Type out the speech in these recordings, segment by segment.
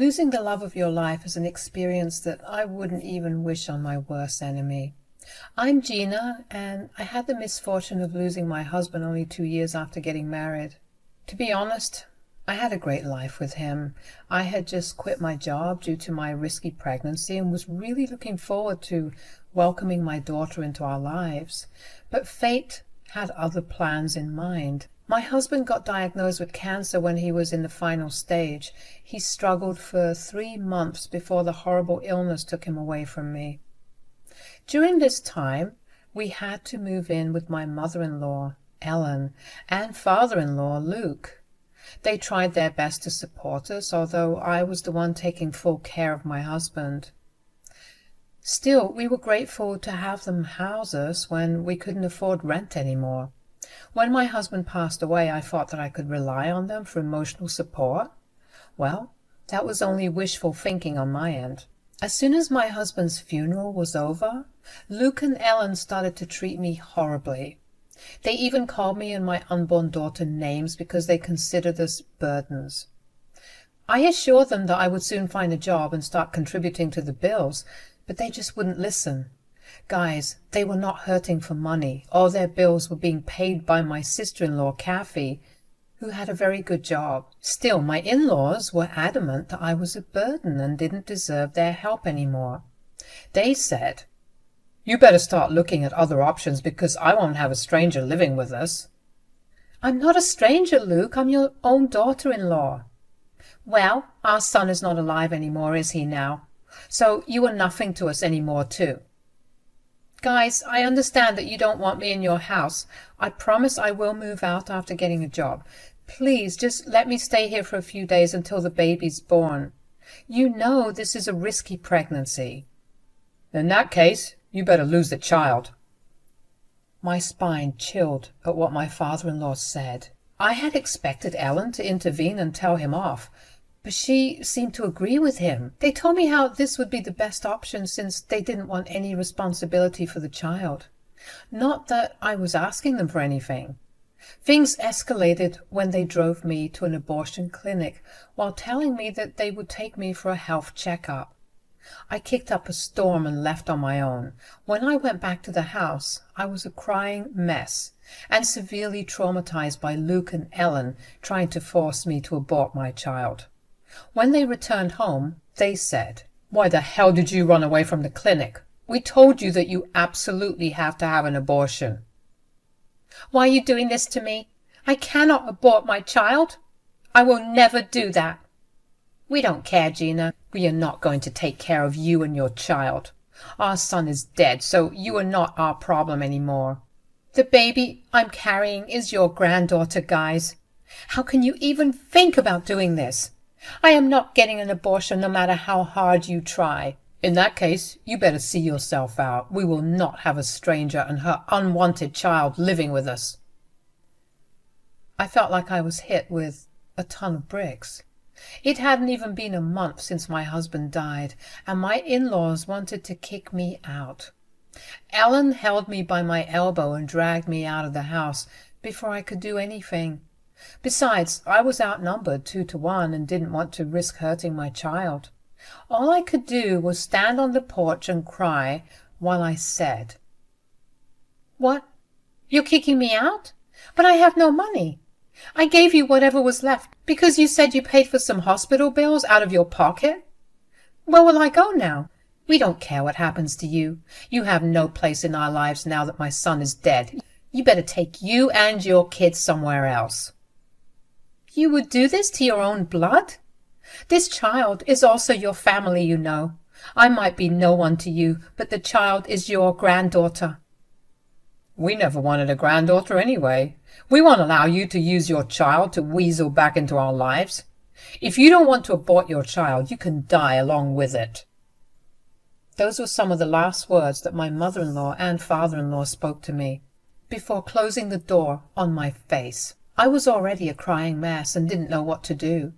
Losing the love of your life is an experience that I wouldn't even wish on my worst enemy. I'm Gina, and I had the misfortune of losing my husband only 2 years after getting married. To be honest, I had a great life with him. I had just quit my job due to my risky pregnancy and was really looking forward to welcoming my daughter into our lives. But fate had other plans in mind. My husband got diagnosed with cancer when he was in the final stage. He struggled for 3 months before the horrible illness took him away from me. During this time, we had to move in with my mother-in-law, Ellen, and father-in-law, Luke. They tried their best to support us, although I was the one taking full care of my husband. Still, we were grateful to have them house us when we couldn't afford rent anymore. When my husband passed away, I thought that I could rely on them for emotional support. Well, that was only wishful thinking on my end. As soon as my husband's funeral was over, Luke and Ellen started to treat me horribly. They even called me and my unborn daughter names because they considered us burdens. I assured them that I would soon find a job and start contributing to the bills, but they just wouldn't listen. Guys, they were not hurting for money. All their bills were being paid by my sister-in-law, Kathy, who had a very good job. Still, my in-laws were adamant that I was a burden and didn't deserve their help anymore. They said, "You better start looking at other options because I won't have a stranger living with us." "I'm not a stranger, Luke. I'm your own daughter-in-law." "Well, our son is not alive anymore, is he now? So you are nothing to us anymore, too." "Guys, I understand that you don't want me in your house. I promise I will move out after getting a job. Please, just let me stay here for a few days until the baby's born. You know this is a risky pregnancy." "In that case, you better lose the child." My spine chilled at what my father-in-law said. I had expected Ellen to intervene and tell him off, but she seemed to agree with him. They told me how this would be the best option since they didn't want any responsibility for the child. Not that I was asking them for anything. Things escalated when they drove me to an abortion clinic while telling me that they would take me for a health checkup. I kicked up a storm and left on my own. When I went back to the house, I was a crying mess and severely traumatized by Luke and Ellen trying to force me to abort my child. When they returned home, they said, "Why the hell did you run away from the clinic? We told you that you absolutely have to have an abortion." "Why are you doing this to me? I cannot abort my child. I will never do that." "We don't care, Gina. We are not going to take care of you and your child. Our son is dead, so you are not our problem anymore. The baby I'm carrying is your granddaughter, guys. How can you even think about doing this? I am not getting an abortion no matter how hard you try." "In that case, you better see yourself out. We will not have a stranger and her unwanted child living with us." I felt like I was hit with a ton of bricks. It hadn't even been a month since my husband died, and my in-laws wanted to kick me out. Ellen held me by my elbow and dragged me out of the house before I could do anything. Besides, I was outnumbered 2-1 and didn't want to risk hurting my child. All I could do was stand on the porch and cry while I said, "What? You're kicking me out? But I have no money. I gave you whatever was left because you said you paid for some hospital bills out of your pocket. Where will I go now? We don't care what happens to you. You have no place in our lives now that my son is dead. You better take you and your kids somewhere else." "You would do this to your own blood? This child is also your family, you know. I might be no one to you, but the child is your granddaughter." "We never wanted a granddaughter anyway. We won't allow you to use your child to weasel back into our lives. If you don't want to abort your child, you can die along with it." Those were some of the last words that my mother-in-law and father-in-law spoke to me before closing the door on my face. I was already a crying mess and didn't know what to do.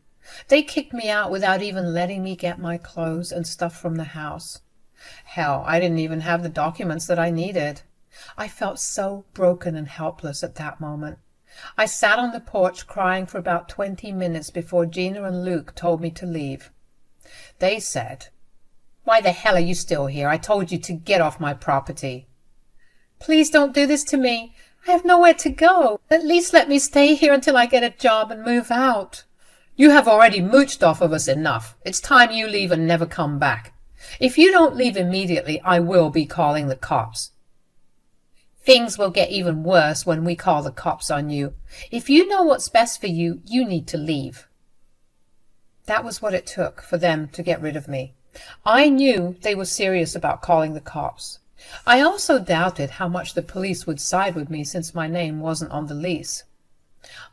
They kicked me out without even letting me get my clothes and stuff from the house. Hell, I didn't even have the documents that I needed. I felt so broken and helpless at that moment. I sat on the porch crying for about 20 minutes before Gina and Luke told me to leave. They said, "Why the hell are you still here? I told you to get off my property." "Please don't do this to me. I have nowhere to go. At least let me stay here until I get a job and move out." "You have already mooched off of us enough. It's time you leave and never come back. If you don't leave immediately, I will be calling the cops." "Things will get even worse when we call the cops on you. If you know what's best for you, you need to leave." That was what it took for them to get rid of me. I knew they were serious about calling the cops. I also doubted how much the police would side with me since my name wasn't on the lease.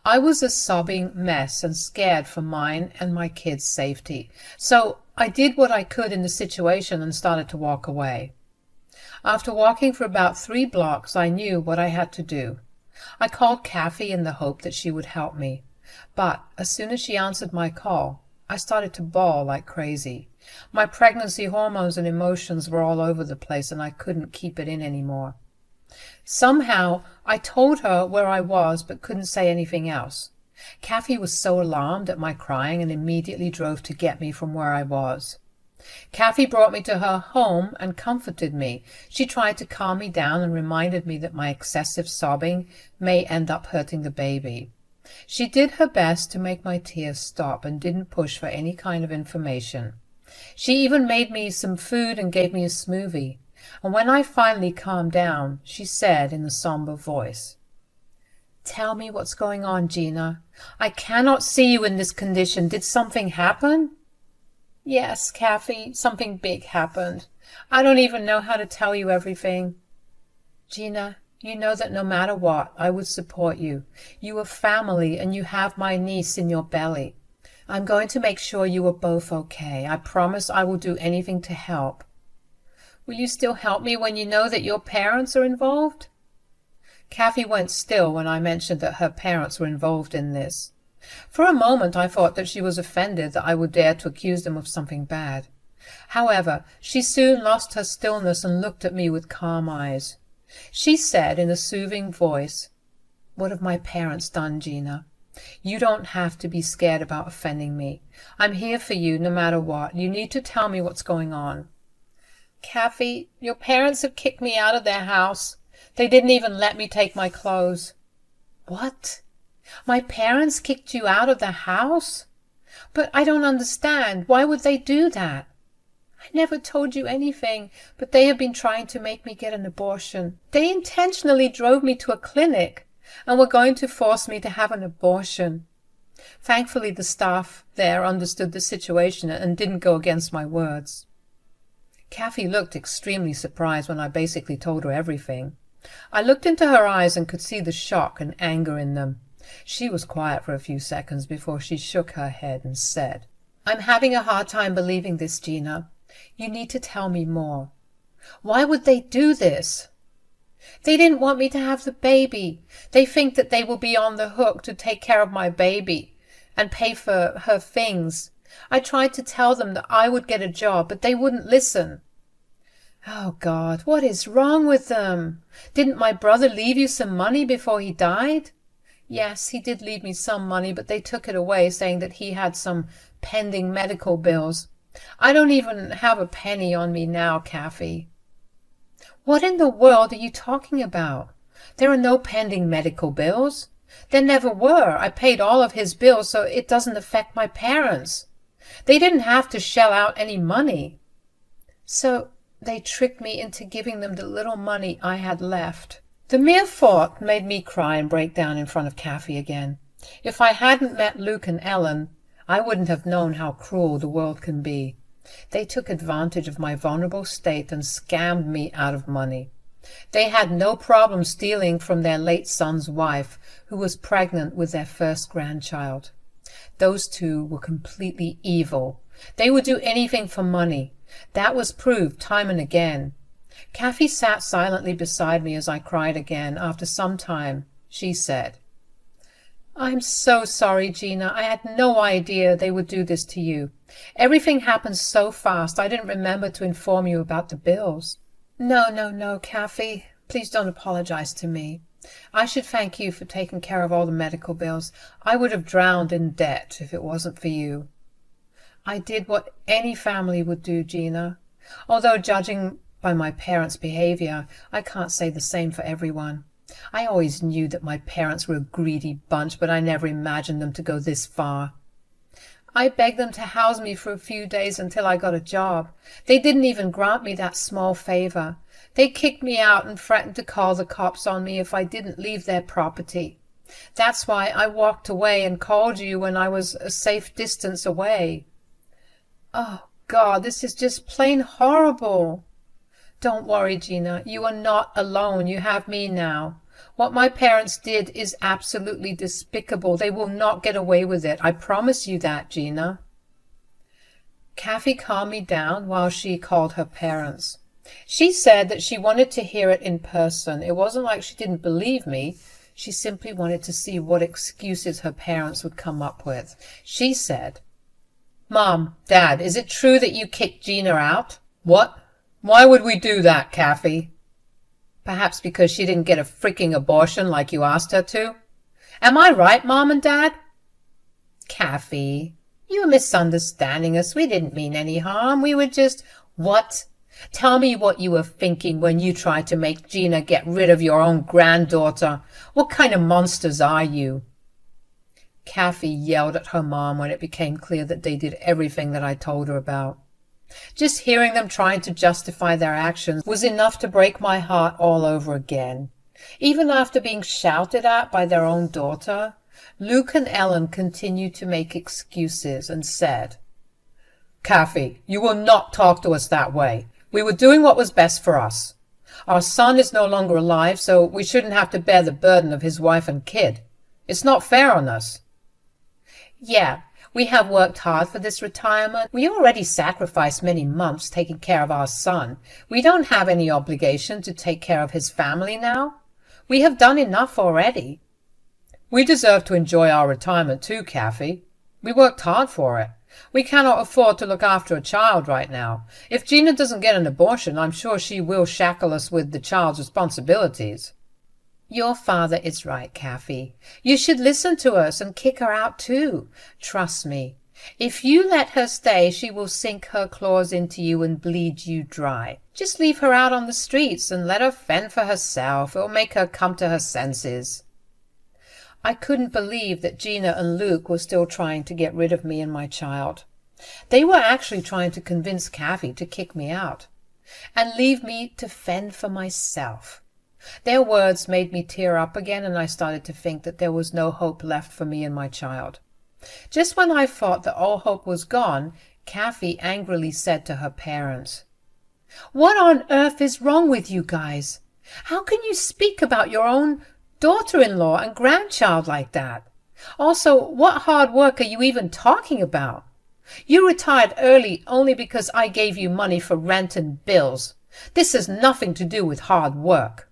I was a sobbing mess and scared for mine and my kids' safety, so I did what I could in the situation and started to walk away. After walking for about 3 blocks, I knew what I had to do. I called Kathy in the hope that she would help me, but as soon as she answered my call, I started to bawl like crazy. My pregnancy hormones and emotions were all over the place, and I couldn't keep it in anymore. Somehow, I told her where I was, but couldn't say anything else. Kathy was so alarmed at my crying and immediately drove to get me from where I was. Kathy brought me to her home and comforted me. She tried to calm me down and reminded me that my excessive sobbing may end up hurting the baby. She did her best to make my tears stop and didn't push for any kind of information. She even made me some food and gave me a smoothie. And when I finally calmed down, she said in a somber voice, "Tell me what's going on, Gina. I cannot see you in this condition. Did something happen?" "Yes, Kathy, something big happened. I don't even know how to tell you everything." "Gina, you know that no matter what, I would support you. You are family, and you have my niece in your belly. I'm going to make sure you are both okay. I promise I will do anything to help." "Will you still help me when you know that your parents are involved?" Kathy went still when I mentioned that her parents were involved in this. For a moment I thought that she was offended that I would dare to accuse them of something bad. However, she soon lost her stillness and looked at me with calm eyes. She said in a soothing voice, "What have my parents done, Gina? You don't have to be scared about offending me. I'm here for you no matter what. You need to tell me what's going on." "Kathy, your parents have kicked me out of their house. They didn't even let me take my clothes." "What? My parents kicked you out of the house? But I don't understand. Why would they do that?" "I never told you anything, but they have been trying to make me get an abortion. They intentionally drove me to a clinic and were going to force me to have an abortion. Thankfully, the staff there understood the situation and didn't go against my words." Kathy looked extremely surprised when I basically told her everything. I looked into her eyes and could see the shock and anger in them. She was quiet for a few seconds before she shook her head and said, "I'm having a hard time believing this, Gina. You need to tell me more. Why would they do this?" "They didn't want me to have the baby. They think that they will be on the hook to take care of my baby and pay for her things. I tried to tell them that I would get a job, but they wouldn't listen." "Oh, God, what is wrong with them? Didn't my brother leave you some money before he died?" "Yes, he did leave me some money, but they took it away, saying that he had some pending medical bills. I don't even have a penny on me now, Kathy." "What in the world are you talking about? There are no pending medical bills. There never were. I paid all of his bills, so it doesn't affect my parents. They didn't have to shell out any money." "So they tricked me into giving them the little money I had left." The mere thought made me cry and break down in front of Kathy again. If I hadn't met Luke and Ellen, I wouldn't have known how cruel the world can be. They took advantage of my vulnerable state and scammed me out of money. They had no problem stealing from their late son's wife, who was pregnant with their first grandchild. Those two were completely evil. They would do anything for money. That was proved time and again. Kathy sat silently beside me as I cried again. After some time, she said, "I'm so sorry, Gina. I had no idea they would do this to you. Everything happened so fast, I didn't remember to inform you about the bills." No, Kathy. Please don't apologize to me. I should thank you for taking care of all the medical bills. I would have drowned in debt if it wasn't for you." I did what any family would do, Gina. Although judging by my parents' behavior, I can't say the same for everyone. I always knew that my parents were a greedy bunch, but I never imagined them to go this far. I begged them to house me for a few days until I got a job. They didn't even grant me that small favor. They kicked me out and threatened to call the cops on me if I didn't leave their property. That's why I walked away and called you when I was a safe distance away. Oh, God, this is just plain horrible. Don't worry, Gina. You are not alone. You have me now. What my parents did is absolutely despicable. They will not get away with it. I promise you that, Gina. Kathy calmed me down while she called her parents. She said that she wanted to hear it in person. It wasn't like she didn't believe me. She simply wanted to see what excuses her parents would come up with. She said, "Mom, Dad, is it true that you kicked Gina out?" "What? Why would we do that, Kathy?" "Perhaps because she didn't get a freaking abortion like you asked her to." "Am I right, Mom and Dad?" "Kathy, you are misunderstanding us. We didn't mean any harm. We were just—" "What? Tell me what you were thinking when you tried to make Gina get rid of your own granddaughter. What kind of monsters are you?" Kathy yelled at her mom when it became clear that they did everything that I told her about. Just hearing them trying to justify their actions was enough to break my heart all over again. Even after being shouted at by their own daughter, Luke and Ellen continued to make excuses and said, "Kathy, you will not talk to us that way. We were doing what was best for us. Our son is no longer alive, so we shouldn't have to bear the burden of his wife and kid. It's not fair on us." "Yeah, we have worked hard for this retirement. We already sacrificed many months taking care of our son. We don't have any obligation to take care of his family now. We have done enough already." "We deserve to enjoy our retirement too, Kathy. We worked hard for it. We cannot afford to look after a child right now. If Gina doesn't get an abortion, I'm sure she will shackle us with the child's responsibilities." "Your father is right, Kathy. You should listen to us and kick her out too. Trust me. If you let her stay, she will sink her claws into you and bleed you dry. Just leave her out on the streets and let her fend for herself. It will make her come to her senses." I couldn't believe that Gina and Luke were still trying to get rid of me and my child. They were actually trying to convince Kathy to kick me out and leave me to fend for myself. Their words made me tear up again, and I started to think that there was no hope left for me and my child. Just when I thought that all hope was gone, Kathy angrily said to her parents, "What on earth is wrong with you guys? How can you speak about your own daughter-in-law and grandchild like that? Also, what hard work are you even talking about? You retired early only because I gave you money for rent and bills. This has nothing to do with hard work."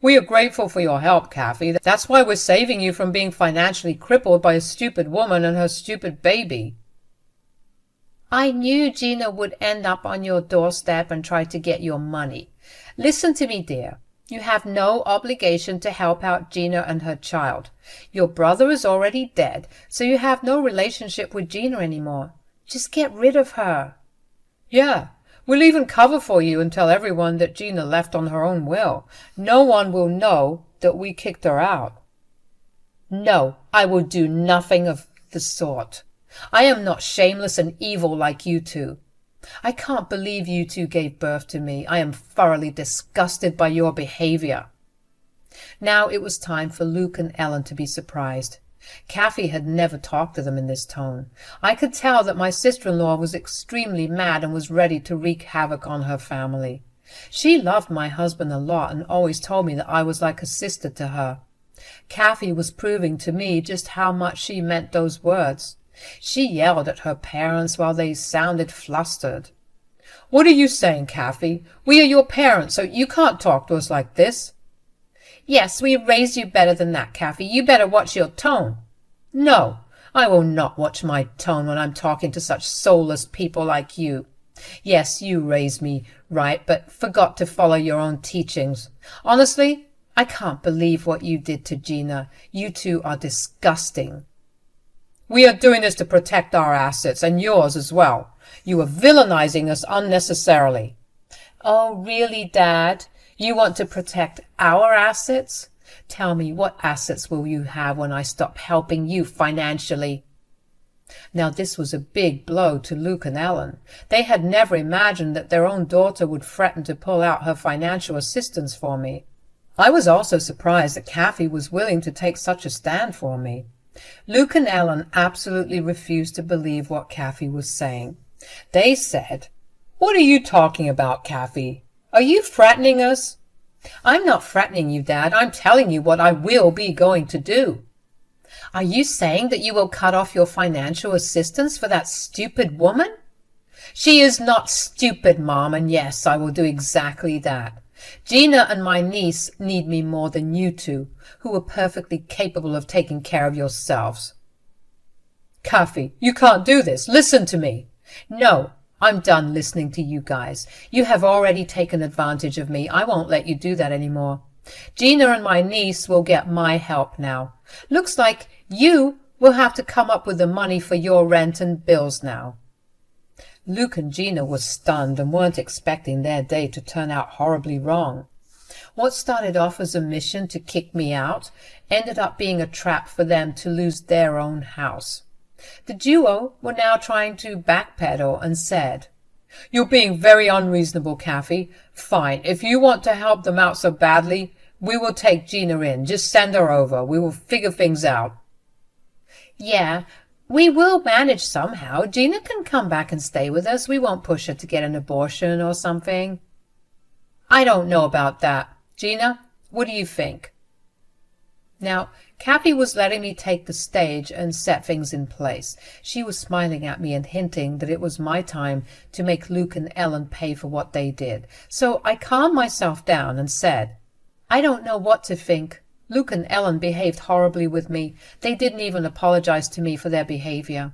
"We are grateful for your help, Kathy. That's why we're saving you from being financially crippled by a stupid woman and her stupid baby." "I knew Gina would end up on your doorstep and try to get your money. Listen to me, dear. You have no obligation to help out Gina and her child. Your brother is already dead, so you have no relationship with Gina anymore. Just get rid of her." "Yeah, we'll even cover for you and tell everyone that Gina left on her own will. No one will know that we kicked her out." "No, I will do nothing of the sort. I am not shameless and evil like you two. I can't believe you two gave birth to me. I am thoroughly disgusted by your behavior." Now it was time for Luke and Ellen to be surprised. Kathy had never talked to them in this tone. I could tell that my sister-in-law was extremely mad and was ready to wreak havoc on her family. She loved my husband a lot and always told me that I was like a sister to her. Kathy was proving to me just how much she meant those words. She yelled at her parents while they sounded flustered. "What are you saying, Kathy? We are your parents, so you can't talk to us like this." "Yes, we raised you better than that, Kathy. You better watch your tone." "No, I will not watch my tone when I'm talking to such soulless people like you. Yes, you raised me right, but forgot to follow your own teachings. Honestly, I can't believe what you did to Gina. You two are disgusting." We are doing this to protect our assets and yours as well. You are villainizing us unnecessarily. Oh, really, Dad? You want to protect our assets? Tell me, what assets will you have when I stop helping you financially? Now this was a big blow to Luke and Ellen. They had never imagined that their own daughter would threaten to pull out her financial assistance for me. I was also surprised that Kathy was willing to take such a stand for me. Luke and Ellen absolutely refused to believe what Kathy was saying. They said, "What are you talking about, Kathy? Are you threatening us?" "I'm not threatening you, Dad. I'm telling you what I will be going to do." "Are you saying that you will cut off your financial assistance for that stupid woman?" "She is not stupid, Mom, and yes, I will do exactly that. Gina and my niece need me more than you two, who are perfectly capable of taking care of yourselves." "Kathy, you can't do this. Listen to me." "No, I'm done listening to you guys. You have already taken advantage of me. I won't let you do that anymore. Gina and my niece will get my help now. Looks like you will have to come up with the money for your rent and bills now." Luke and Gina were stunned and weren't expecting their day to turn out horribly wrong. What started off as a mission to kick me out ended up being a trap for them to lose their own house. The duo were now trying to backpedal and said, "You're being very unreasonable, Kathy. Fine, if you want to help them out so badly, we will take Gina in. Just send her over. We will figure things out." "Yeah, we will manage somehow. Gina can come back and stay with us. We won't push her to get an abortion or something." "I don't know about that. Gina, what do you think?" Now, Kathy was letting me take the stage and set things in place. She was smiling at me and hinting that it was my time to make Luke and Ellen pay for what they did. So I calmed myself down and said, "I don't know what to think. Luke and Ellen behaved horribly with me. They didn't even apologize to me for their behavior."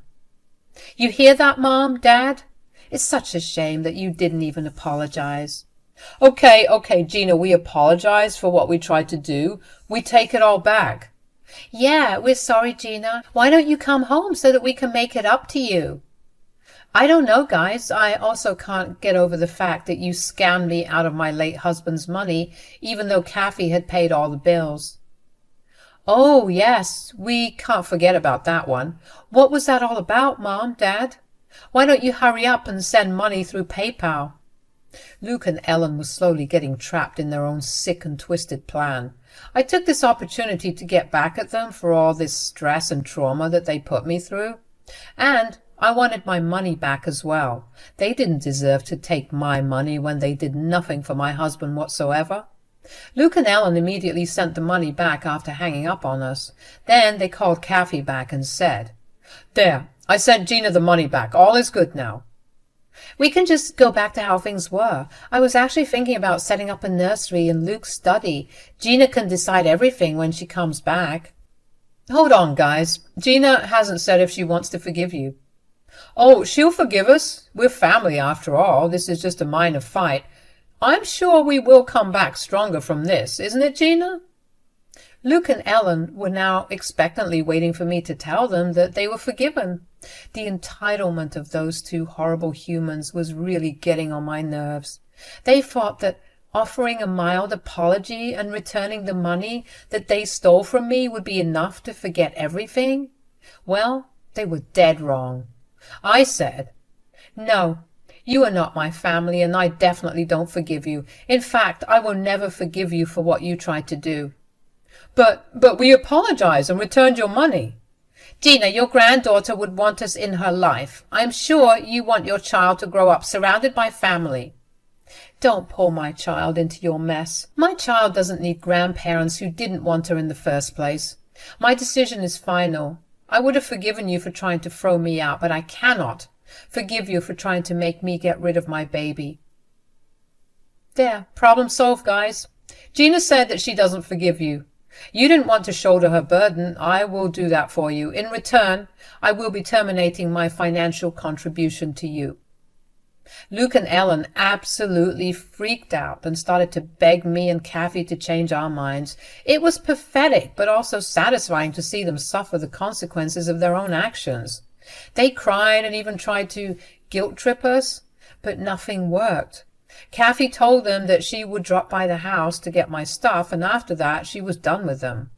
"You hear that, Mom, Dad? It's such a shame that you didn't even apologize." Okay, Gina, we apologize for what we tried to do. We take it all back." "Yeah, we're sorry, Gina. Why don't you come home so that we can make it up to you?" "I don't know, guys. I also can't get over the fact that you scammed me out of my late husband's money, even though Kathy had paid all the bills." "Oh, yes, we can't forget about that one. What was that all about, Mom, Dad? Why don't you hurry up and send money through PayPal?" Luke and Ellen were slowly getting trapped in their own sick and twisted plan. I took this opportunity to get back at them for all this stress and trauma that they put me through. And I wanted my money back as well. They didn't deserve to take my money when they did nothing for my husband whatsoever. Luke and Ellen immediately sent the money back after hanging up on us. Then they called Kathy back and said, "There, I sent Gina the money back. All is good now." "We can just go back to how things were. I was actually thinking about setting up a nursery in Luke's study. Gina can decide everything when she comes back." "Hold on, guys. Gina hasn't said if she wants to forgive you." "Oh, she'll forgive us. We're family after all. This is just a minor fight. I'm sure we will come back stronger from this, isn't it, Gina?" Luke and Ellen were now expectantly waiting for me to tell them that they were forgiven. The entitlement of those two horrible humans was really getting on my nerves. They thought that offering a mild apology and returning the money that they stole from me would be enough to forget everything. Well, they were dead wrong. I said, "No, you are not my family, and I definitely don't forgive you. In fact, I will never forgive you for what you tried to do." But we apologized and returned your money." "Gina, your granddaughter would want us in her life. I'm sure you want your child to grow up surrounded by family." "Don't pull my child into your mess. My child doesn't need grandparents who didn't want her in the first place. My decision is final. I would have forgiven you for trying to throw me out, but I cannot forgive you for trying to make me get rid of my baby." There, problem solved, guys. Gina said that she doesn't forgive you. You didn't want to shoulder her burden. I will do that for you. In return, I will be terminating my financial contribution to you. Luke and Ellen absolutely freaked out and started to beg me and Kathy to change our minds. It was pathetic, but also satisfying to see them suffer the consequences of their own actions. They cried and even tried to guilt trip us, but nothing worked. Kathy told them that she would drop by the house to get my stuff, and after that she was done with them.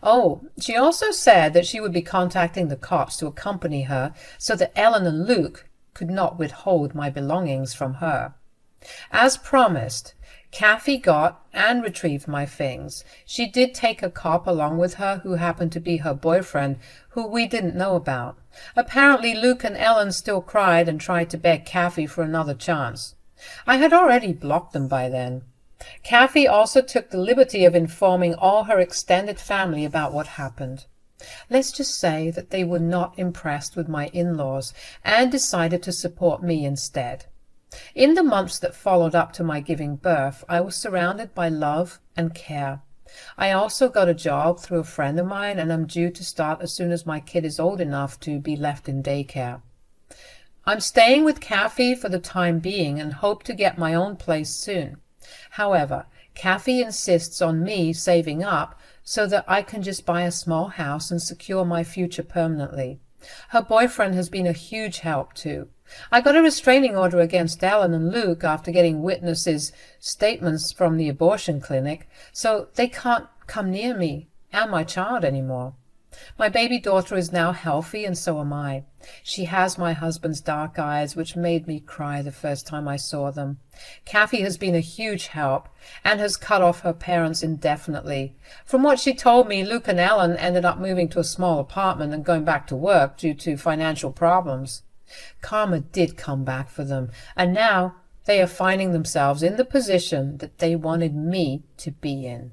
Oh, she also said that she would be contacting the cops to accompany her so that Ellen and Luke could not withhold my belongings from her. As promised, Kathy got and retrieved my things. She did take a cop along with her who happened to be her boyfriend, who we didn't know about. Apparently Luke and Ellen still cried and tried to beg Kathy for another chance. I had already blocked them by then. Kathy also took the liberty of informing all her extended family about what happened. Let's just say that they were not impressed with my in-laws and decided to support me instead. In the months that followed up to my giving birth, I was surrounded by love and care. I also got a job through a friend of mine, and I'm due to start as soon as my kid is old enough to be left in daycare. I'm staying with Kathy for the time being and hope to get my own place soon. However, Kathy insists on me saving up so that I can just buy a small house and secure my future permanently. Her boyfriend has been a huge help too. I got a restraining order against Ellen and Luke after getting witnesses' statements from the abortion clinic, so they can't come near me and my child anymore. My baby daughter is now healthy, and so am I. She has my husband's dark eyes, which made me cry the first time I saw them. Kathy has been a huge help and has cut off her parents indefinitely. From what she told me, Luke and Ellen ended up moving to a small apartment and going back to work due to financial problems. Karma did come back for them, and now they are finding themselves in the position that they wanted me to be in.